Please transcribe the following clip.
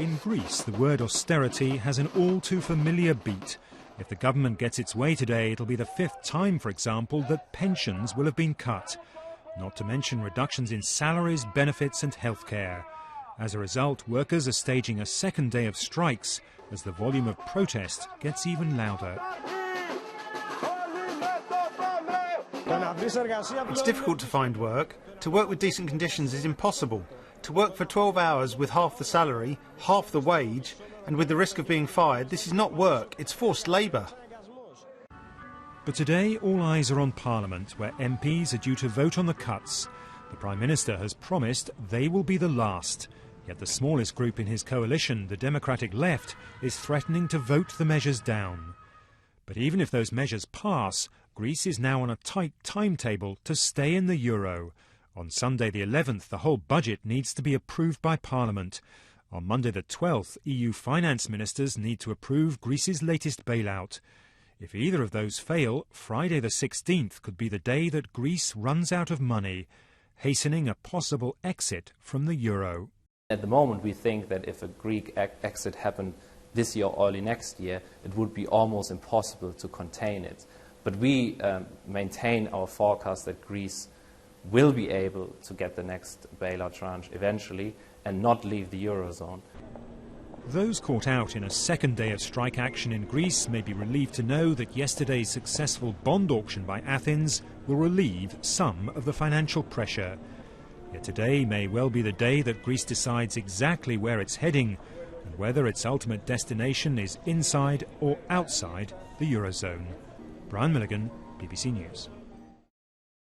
In Greece, the word austerity has an all-too-familiar beat. If the government gets its way today, it'll be the fifth time, for example, that pensions will have been cut. Not to mention reductions in salaries, benefits and healthcare. As a result, workers are staging a second day of strikes as the volume of protest gets even louder. It's difficult to find work. To work with decent conditions is impossible. To work for 12 hours with half the salary, half the wage, and with the risk of being fired, this is not work, it's forced labour. But today, all eyes are on Parliament, where MPs are due to vote on the cuts. The Prime Minister has promised they will be the last. Yet the smallest group in his coalition, the Democratic Left, is threatening to vote the measures down. But even if those measures pass, Greece is now on a tight timetable to stay in the euro. On Sunday the 11th, the whole budget needs to be approved by Parliament. On Monday the 12th, EU finance ministers need to approve Greece's latest bailout. If either of those fail, Friday the 16th could be the day that Greece runs out of money, hastening a possible exit from the euro. At the moment, we think that if a Greek exit happened this year or early next year, it would be almost impossible to contain it. But we maintain our forecast that Greece will be able to get the next bailout tranche eventually and not leave the eurozone. Those caught out in a second day of strike action in Greece may be relieved to know that yesterday's successful bond auction by Athens will relieve some of the financial pressure. Yet today may well be the day that Greece decides exactly where it's heading and whether its ultimate destination is inside or outside the eurozone. Brian Milligan, BBC News.